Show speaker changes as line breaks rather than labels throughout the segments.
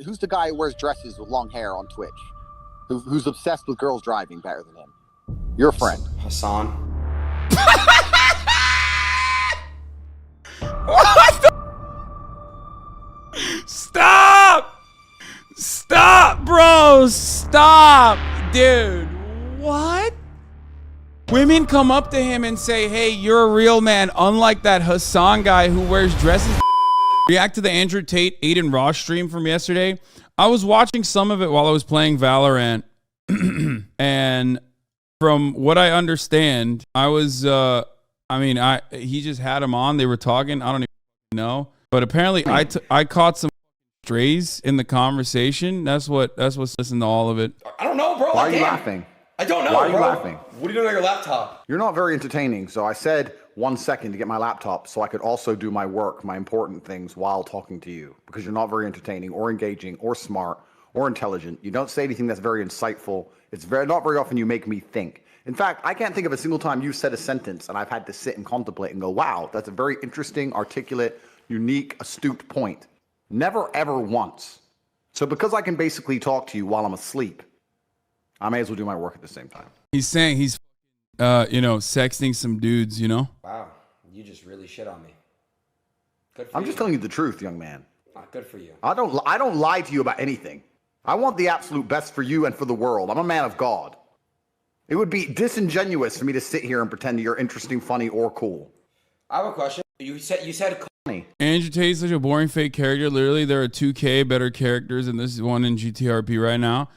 Who's the guy who wears dresses with long hair on Twitch? Who's obsessed with girls driving better than him? Your friend.
Hassan.
What the? Stop! Stop, bro! Stop! Dude, what? Women come up to him and say, hey, you're a real man, unlike that Hassan guy who wears dresses. React to the Andrew Tate, Adin Ross stream from yesterday. I was watching some of it while I was playing Valorant. And from what I understand, I was, he just had him on. They were talking. I don't even know. But apparently I caught some strays in the conversation. That's what's listening to all of it.
I don't know, bro.
Why are you laughing?
I don't know,
Why are you
bro.
laughing?
What are you doing on your laptop?
You're not very entertaining, so I said 1 second to get my laptop so I could also do my work, my important things while talking to you, because you're not very entertaining or engaging or smart or intelligent. You don't say anything that's very insightful. It's not very often you make me think. In fact, I can't think of a single time you've said a sentence and I've had to sit and contemplate and go, wow, that's a very interesting, articulate, unique, astute point. Never, ever once. So because I can basically talk to you while I'm asleep, I may as well do my work at the same time.
He's saying he's, sexting some dudes,
Wow, you just really shit on me. Good for
I'm
you.
just telling you the truth, young man.
Good for you.
I don't lie to you about anything. I want the absolute best for you and for the world. I'm a man of God. It would be disingenuous for me to sit here and pretend that you're interesting, funny, or cool.
I have a question. You said
Funny.
Andrew Tate's such a boring fake character. Literally, there are 2K better characters than this one in GTRP right now.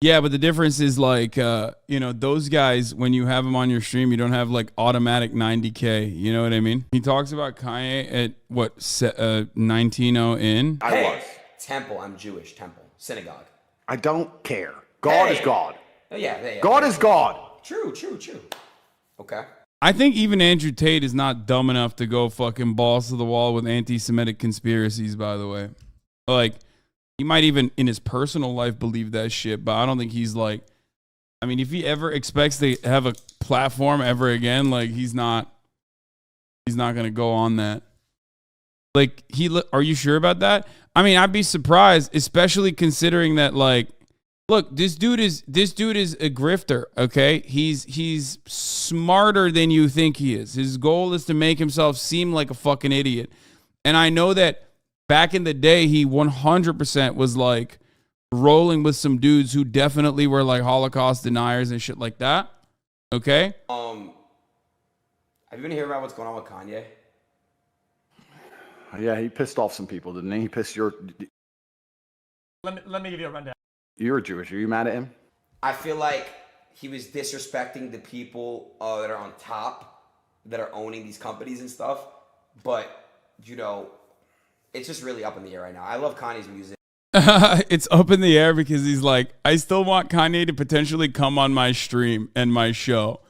Yeah, but the difference is like, those guys, when you have them on your stream, you don't have like automatic 90K. You know what I mean? He talks about Kanye at 19-0 in.
I was.
Temple. I'm Jewish. Temple. Synagogue.
I don't care. God is God.
Yeah.
God is God.
True. Okay.
I think even Andrew Tate is not dumb enough to go fucking balls to the wall with anti-Semitic conspiracies, by the way. Like, he might even in his personal life believe that shit, but I don't think he's like, I mean, if he ever expects to have a platform ever again, like he's not going to go on that. Like, are you sure about that? I mean, I'd be surprised, especially considering that, like, look, this dude is a grifter, okay? He's smarter than you think he is. His goal is to make himself seem like a fucking idiot. And I know that back in the day, he 100% was like rolling with some dudes who definitely were like Holocaust deniers and shit like that. Okay?
Have you been hearing about what's going on with Kanye?
Yeah, he pissed off some people, didn't he? He pissed your...
Let me give you a rundown.
You're Jewish. Are you mad at him?
I feel like he was disrespecting the people that are on top, that are owning these companies and stuff. But, it's just really up in the air right now. I love Kanye's music.
It's up in the air because he's like, I still want Kanye to potentially come on my stream and my show,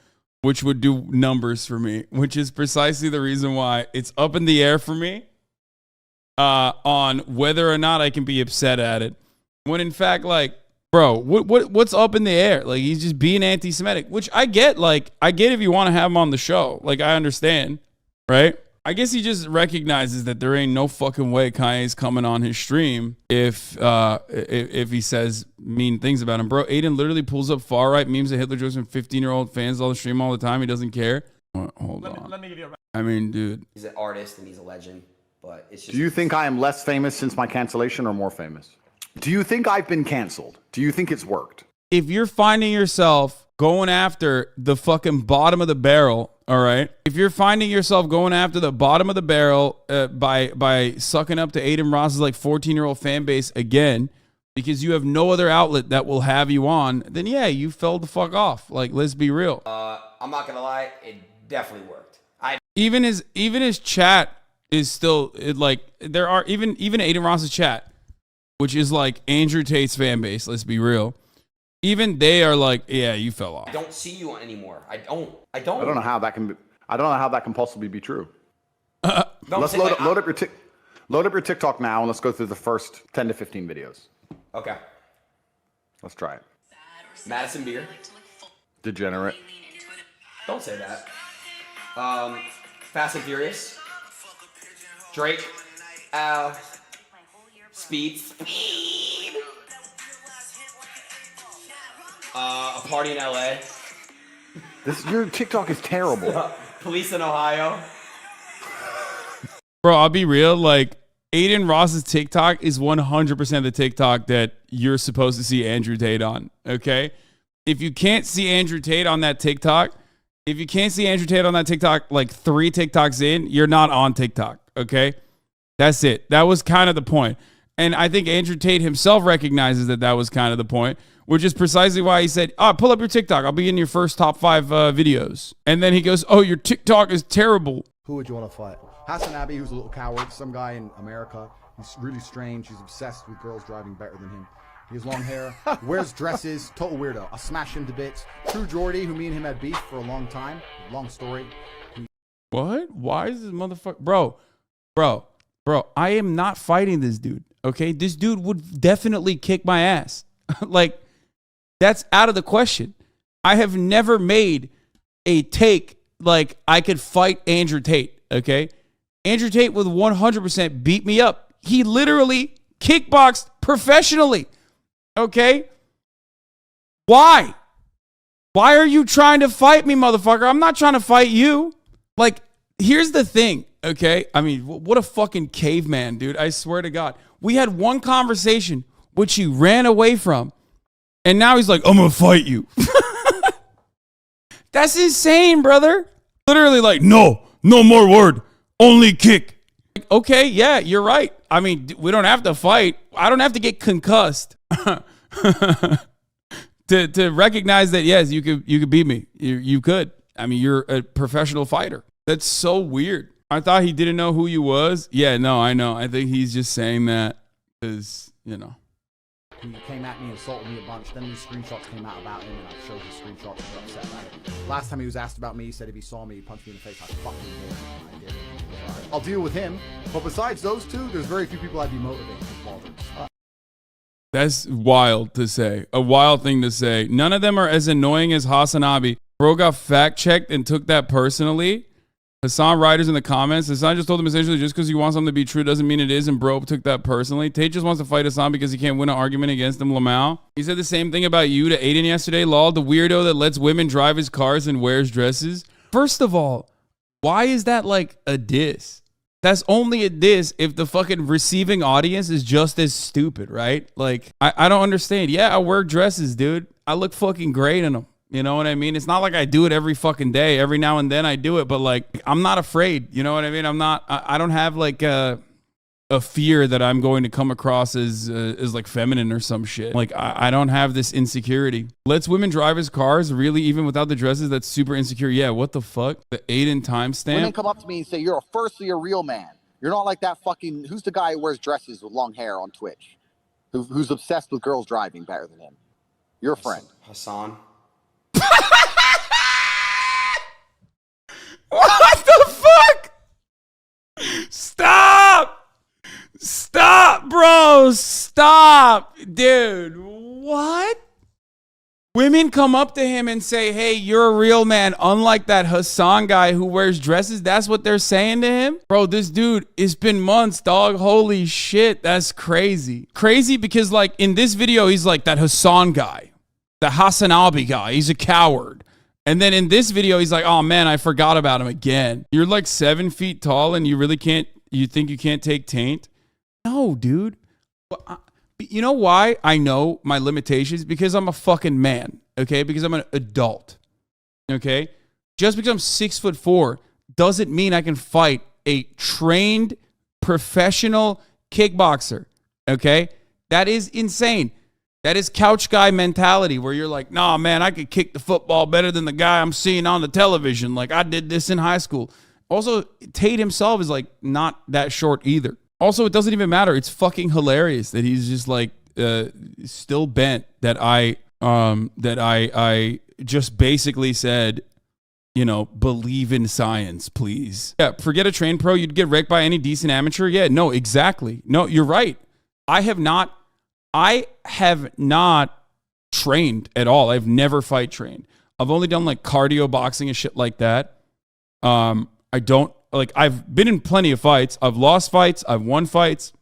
which would do numbers for me, which is precisely the reason why it's up in the air for me on whether or not I can be upset at it. When in fact, like, bro, what's up in the air? Like, he's just being anti-Semitic, which I get. Like, I get if you want to have him on the show. Like, I understand, right? I guess he just recognizes that there ain't no fucking way Kanye's coming on his stream if he says mean things about him. Bro, Adin literally pulls up far right memes of Hitler jokes from 15-year-old fans on the stream all the time. He doesn't care. Hold on.
Let me give you a rundown.
I mean, dude.
He's an artist and he's a legend, but it's just...
Do you think I am less famous since my cancellation or more famous? Do you think I've been canceled? Do you think it's worked?
If you're finding yourself going after the fucking bottom of the barrel, all right? If you're finding yourself going after the bottom of the barrel by sucking up to Adin Ross's like 14-year-old fan base again, because you have no other outlet that will have you on, then yeah, you fell the fuck off. Like, let's be real.
I'm not gonna lie, it definitely worked.
Even his chat is still there are even Adin Ross's chat, which is like Andrew Tate's fan base. Let's be real. Even they are like, yeah, you fell off.
I don't see you on anymore. I don't.
I don't know how that can. I don't know how that can possibly be true.
No,
Let's load up your TikTok now, and let's go through the first 10 to 15 videos.
Okay.
Let's try it.
Madison Beer.
Degenerate.
Don't say that. Fast and Furious. Drake. Speed. a party in LA.
Your TikTok is terrible.
Police in Ohio.
Bro, I'll be real. Like, Adin Ross's TikTok is 100% the TikTok that you're supposed to see Andrew Tate on, okay? If you can't see Andrew Tate on that TikTok, like 3 TikToks in, you're not on TikTok, okay? That's it. That was kind of the point. And I think Andrew Tate himself recognizes that was kind of the point, which is precisely why he said, pull up your TikTok. I'll be in your first top 5 videos. And then he goes, oh, your TikTok is terrible.
Who would you want to fight? HassanAbi, who's a little coward. Some guy in America. He's really strange. He's obsessed with girls driving better than him. He has long hair, wears dresses, total weirdo. I'll smash him to bits. True Jordy, who me and him had beef for a long time. Long story.
What? Why is this motherfucker? Bro, I am not fighting this dude, okay? This dude would definitely kick my ass. Like, that's out of the question. I have never made a take like I could fight Andrew Tate, okay? Andrew Tate would 100% beat me up. He literally kickboxed professionally, okay? Why? Why are you trying to fight me, motherfucker? I'm not trying to fight you. Like, here's the thing, okay? I mean, what a fucking caveman, dude. I swear to God. We had one conversation, which he ran away from, and now he's like, I'm gonna fight you. That's insane, brother. Literally like, no more word, only kick. Like, okay, yeah, you're right. I mean, we don't have to fight. I don't have to get concussed to recognize that, yes, you could beat me. You could. I mean, you're a professional fighter. That's so weird. I thought he didn't know who you was. Yeah, no, I know. I think he's just saying that because, you know.
He came at me, insulted me a bunch. Then these screenshots came out about him, and I showed his screenshots and got upset about it. Last time he was asked about me, he said if he saw me, he'd punch me in the face. I fucking did. I did. I'll deal with him. But besides those two, there's very few people I'd be motivated with Walters.
That's wild to say. A wild thing to say. None of them are as annoying as HassanAbi. Bro got fact-checked and took that personally. Hassan writers in the comments. Hassan just told him essentially just because you want something to be true doesn't mean it is, and bro took that personally. Tate just wants to fight Hassan because he can't win an argument against him, Lamau. He said the same thing about you to Adin yesterday, lol. The weirdo that lets women drive his cars and wears dresses. First of all, why is that like a diss? That's only a diss if the fucking receiving audience is just as stupid, right? Like, I don't understand. Yeah, I wear dresses, dude. I look fucking great in them. You know what I mean? It's not like I do it every fucking day. Every now and then I do it, but like, I'm not afraid. You know what I mean? I don't have like a fear that I'm going to come across as like feminine or some shit. Like, I don't have this insecurity. Lets women drive his cars, really, even without the dresses? That's super insecure. Yeah, what the fuck? The Adin timestamp?
Women come up to me and say, you're firstly a real man. You're not like that fucking, who's the guy who wears dresses with long hair on Twitch? Who's obsessed with girls driving better than him? Your friend.
Hassan.
What the fuck? Stop, bro. Stop. Dude, what? Women come up to him and say, hey, you're a real man, unlike that Hassan guy who wears dresses. That's what they're saying to him? Bro, this dude, it's been months, dog. Holy shit, that's crazy. Crazy because, like, in this video, he's like that Hassan guy, the HassanAbi guy. He's a coward. And then in this video, he's like, oh, man, I forgot about him again. You're like 7 feet tall and you think you can't take taint? No, dude. You know why I know my limitations? Because I'm a fucking man, okay? Because I'm an adult, okay? Just because I'm 6'4" doesn't mean I can fight a trained professional kickboxer, okay? That is insane. That is couch guy mentality where you're like, nah, man, I could kick the football better than the guy I'm seeing on the television. Like, I did this in high school. Also, Tate himself is like not that short either. Also, it doesn't even matter. It's fucking hilarious that he's just like still bent that I just basically said, you know, believe in science, please. Yeah, forget a trained pro. You'd get wrecked by any decent amateur. Yeah, no, exactly. No, you're right. I have not trained at all. I've never fight trained. I've only done like cardio boxing and shit like that. I don't like, I've been in plenty of fights. I've lost fights. I've won fights.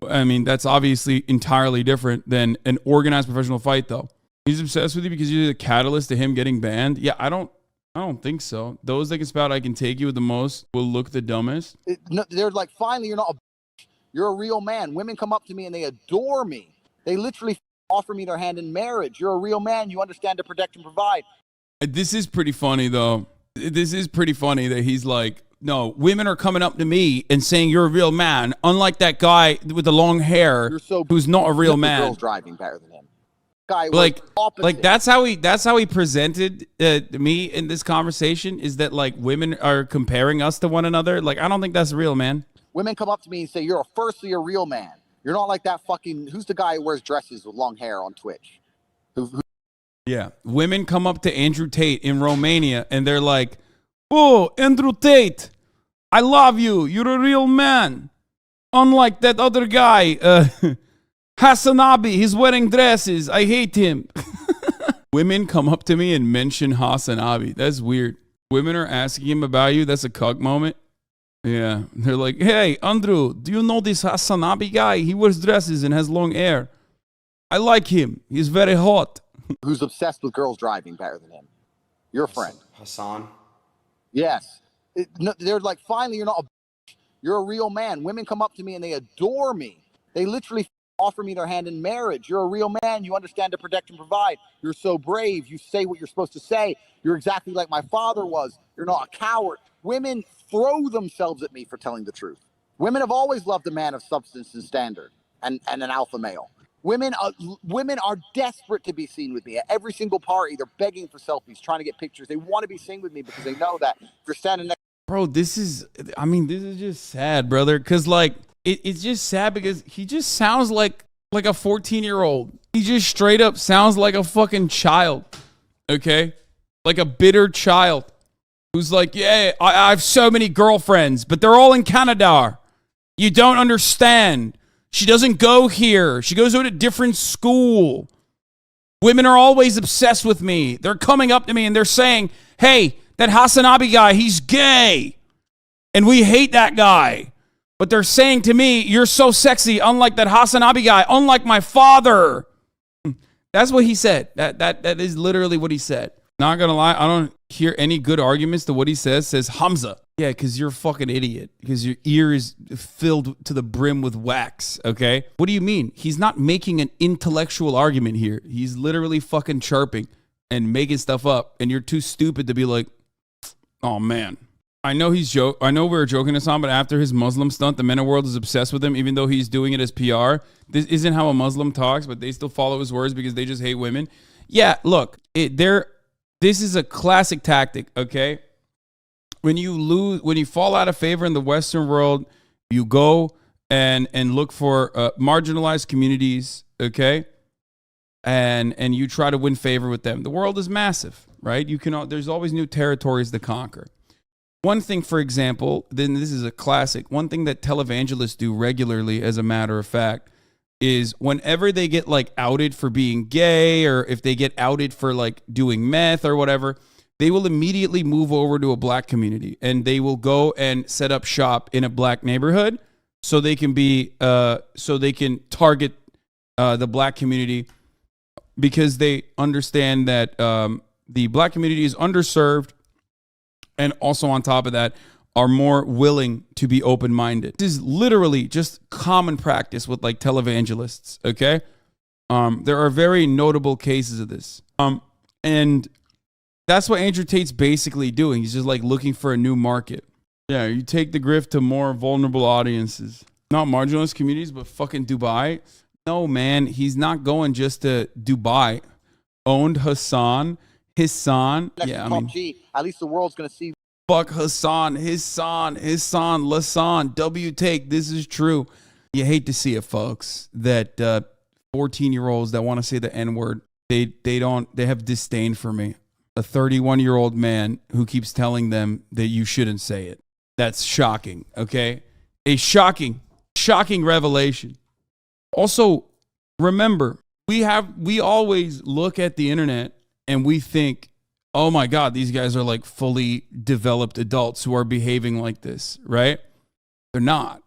I mean, that's obviously entirely different than an organized professional fight though. He's obsessed with you because you're the catalyst to him getting banned. Yeah, I don't think so. Those that can spout "I can take you" with the most will look the dumbest.
They're like, finally, you're not you're a real man. Women come up to me and they adore me. They literally offer me their hand in marriage. You're a real man. You understand to protect and provide.
This is pretty funny, though. This is pretty funny that he's like, no, women are coming up to me and saying you're a real man, unlike that guy with the long hair who's not a real man.
Girls driving better than him. Guy
like that's how he presented me in this conversation, is that like women are comparing us to one another. Like, I don't think that's real, man.
Women come up to me and say, you're firstly a real man. You're not like that fucking, who's the guy who wears dresses with long hair on Twitch?
Yeah. Women come up to Andrew Tate in Romania and they're like, oh, Andrew Tate, I love you. You're a real man. Unlike that other guy, HassanAbi, he's wearing dresses. I hate him. Women come up to me and mention HassanAbi. That's weird. Women are asking him about you. That's a cuck moment. Yeah. They're like, hey, Andrew, do you know this HassanAbi guy? He wears dresses and has long hair. I like him. He's very hot.
Who's obsessed with girls driving better than him. Your friend.
Hassan.
Yes. They're like, finally, you're not you're a real man. Women come up to me and they adore me. They literally offer me their hand in marriage. You're a real man. You understand to protect and provide. You're so brave. You say what you're supposed to say. You're exactly like my father was. You're not a coward. Women throw themselves at me for telling the truth. Women have always loved a man of substance and standard and an alpha male. Women are desperate to be seen with me. At every single party, they're begging for selfies, trying to get pictures. They want to be seen with me because they know that if you're standing next.
Bro, this is just sad, brother. Because, like, it's just sad because he just sounds like a 14-year-old. He just straight up sounds like a fucking child, okay? Like a bitter child who's like, yeah, I have so many girlfriends, but they're all in Canada. You don't understand. She doesn't go here. She goes to a different school. Women are always obsessed with me. They're coming up to me and they're saying, hey, that HassanAbi guy, he's gay. And we hate that guy. But they're saying to me, you're so sexy, unlike that HassanAbi guy, unlike my father. That's what he said. That is literally what he said. Not gonna lie, I don't hear any good arguments to what he says. Says Hamza. Yeah, because you're a fucking idiot. Because your ear is filled to the brim with wax, okay? What do you mean? He's not making an intellectual argument here. He's literally fucking chirping and making stuff up. And you're too stupid to be like, oh, man. I know I know we were joking this on, but after his Muslim stunt, the MENA world is obsessed with him, even though he's doing it as PR. This isn't how a Muslim talks, but they still follow his words because they just hate women. Yeah, look, this is a classic tactic, okay? When you fall out of favor in the Western world, you go and look for marginalized communities, okay? And you try to win favor with them. The world is massive, right? There's always new territories to conquer. One thing, for example, then this is a classic. One thing that televangelists do regularly, as a matter of fact, is whenever they get like outed for being gay, or if they get outed for like doing meth or whatever, they will immediately move over to a black community and they will go and set up shop in a black neighborhood so they can target the black community, because they understand that the black community is underserved, and also on top of that are more willing to be open-minded. This is literally just common practice with like televangelists, okay? There are very notable cases of this. And that's what Andrew Tate's basically doing. He's just like looking for a new market. Yeah, you take the grift to more vulnerable audiences. Not marginalized communities, but fucking Dubai. No, man, he's not going just to Dubai. Owned Hassan. Yeah, I mean,
at least the world's going to see.
Fuck Hassan, Lassan, W Take. This is true. You hate to see it, folks, that 14-year-olds that want to say the N-word, they have disdain for me. A 31-year-old man who keeps telling them that you shouldn't say it. That's shocking, okay? A shocking revelation. Also, remember, we always look at the internet and we think, oh my God, these guys are like fully developed adults who are behaving like this, right? They're not.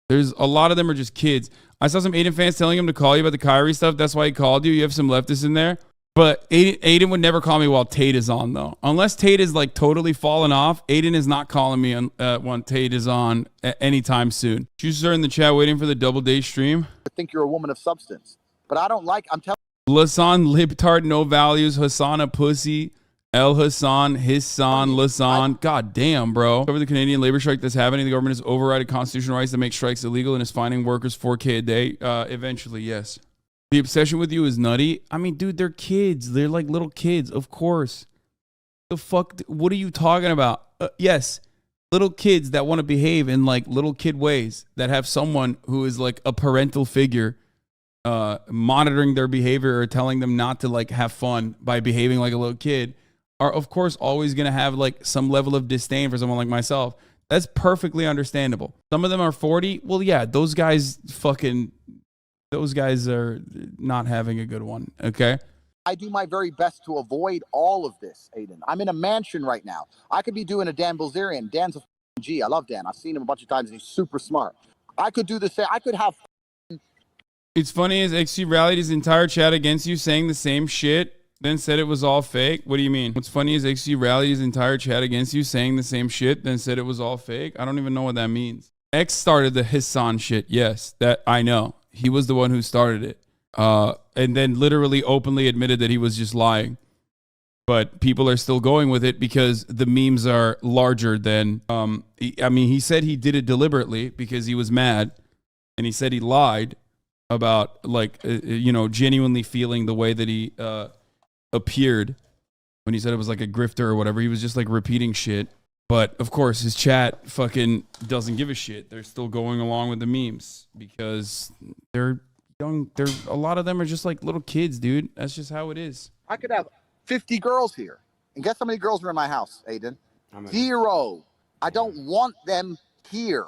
There's a lot of them are just kids. I saw some Adin fans telling him to call you about the Kyrie stuff. That's why he called you. You have some leftists in there. But Adin would never call me while Tate is on, though. Unless Tate is like totally fallen off, Adin is not calling me when Tate is on anytime soon. Juices are in the chat waiting for the double day stream.
I think you're a woman of substance, but I don't like. I'm telling.
Lasan libtard no values. Hassan a pussy. El Hassan, Hissan, Lasan. God damn, bro. Over the Canadian labor strike that's happening, the government has overridden constitutional rights that make strikes illegal and is fining workers $4K a day. Eventually, yes. The obsession with you is nutty. I mean, dude, they're kids. They're like little kids, of course. The fuck? What are you talking about? Yes, little kids that want to behave in like little kid ways, that have someone who is like a parental figure monitoring their behavior or telling them not to like have fun by behaving like a little kid, are of course always going to have like some level of disdain for someone like myself. That's perfectly understandable. Some of them are 40. Well, yeah, those guys are not having a good one, okay?
I do my very best to avoid all of this, Adin. I'm in a mansion right now. I could be doing a Dan Bilzerian. Dan's a G. I love Dan. I've seen him a bunch of times, and he's super smart. I could do the same. I could have...
It's funny as XG rallied his entire chat against you, saying the same shit, then said it was all fake. What do you mean? What's funny is XG rallied his entire chat against you, saying the same shit, then said it was all fake. I don't even know what that means. X started the Hassan shit. Yes, that I know. He was the one who started it. And then literally openly admitted that he was just lying. But people are still going with it because the memes are larger than... he said he did it deliberately because he was mad. And he said he lied about, like, genuinely feeling the way that he appeared when he said it was like a grifter or whatever. He was just, like, repeating shit. But, of course, his chat fucking doesn't give a shit. They're still going along with the memes because they're young. A lot of them are just like little kids, dude. That's just how it is.
I could have 50 girls here. And guess how many girls are in my house, Adin? 0. I don't want them here.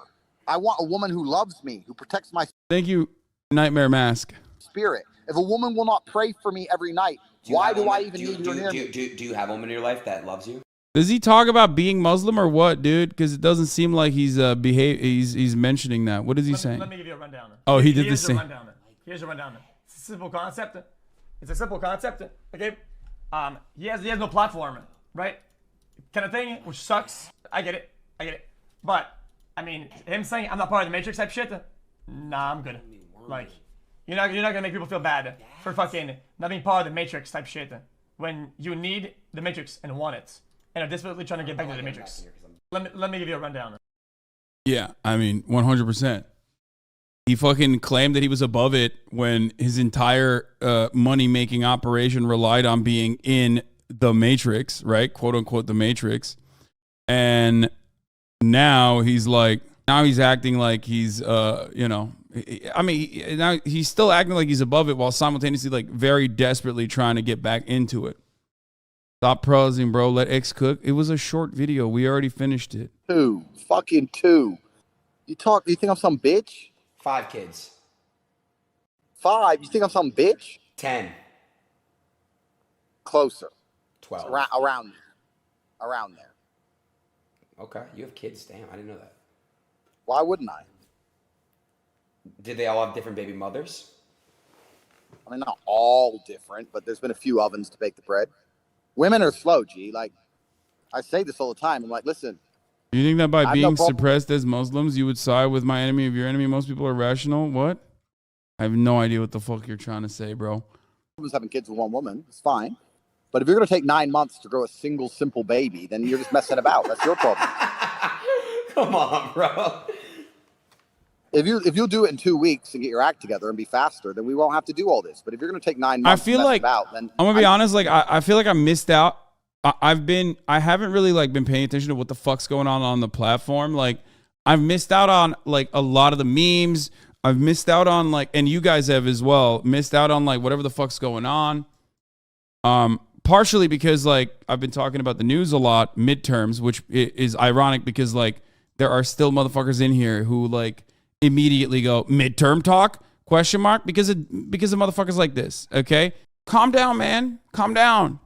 I want a woman who loves me, who protects my...
Thank you, Nightmare Mask.
...spirit. If a woman will not pray for me every night, why do I even need her near me?
Do you have a woman in your life that loves you?
Does he talk about being Muslim or what, dude? Because it doesn't seem like he's he's mentioning that. What is he saying?
Let me give you a rundown.
Oh, he did the same.
Here's a rundown. It's a simple concept. Okay. He has no platform, right? Kind of thing, which sucks. I get it. But I mean, him saying I'm not part of the Matrix type shit. Nah, I'm good. Like, you're not gonna make people feel bad for fucking not being part of the Matrix type shit when you need the Matrix and want it. And are desperately trying to get back to the Matrix. Let me give you a rundown.
Yeah, I mean, 100%. He fucking claimed that he was above it when his entire money-making operation relied on being in the Matrix, right? Quote unquote, the Matrix. And now he's acting like he's, now he's still acting like he's above it while simultaneously like very desperately trying to get back into it. Stop prosing, bro. Let X cook. It was a short video. We already finished it.
2. Fucking 2. You think I'm some bitch?
5 kids.
5? You think I'm some bitch?
10.
Closer.
12.
Around there.
Okay. You have kids. Damn, I didn't know that.
Why wouldn't I?
Did they all have different baby mothers?
I mean, not all different, but there's been a few ovens to bake the bread. Women are slow, G. Like, I say this all the time. I'm like, listen.
Do you think that by being suppressed as Muslims, you would side with my enemy of your enemy? Most people are rational. What? I have no idea what the fuck you're trying to say, bro.
Having kids with one woman, it's fine. But if you're going to take 9 months to grow a single, simple baby, then you're just messing about. That's your problem.
Come on, bro.
If you'll do it in 2 weeks and get your act together and be faster, then we won't have to do all this. But if you're going to take 9 months,
I feel like
then
I'm gonna be honest. Like I feel like I missed out. I haven't really like been paying attention to what the fuck's going on the platform. Like I've missed out on like a lot of the memes. I've missed out on like, and you guys have as well, missed out on like whatever the fuck's going on. Partially because like I've been talking about the news a lot, midterms, which is ironic because like there are still motherfuckers in here who like immediately go midterm talk ? Because of motherfuckers like this. Okay, calm down, man. Calm down.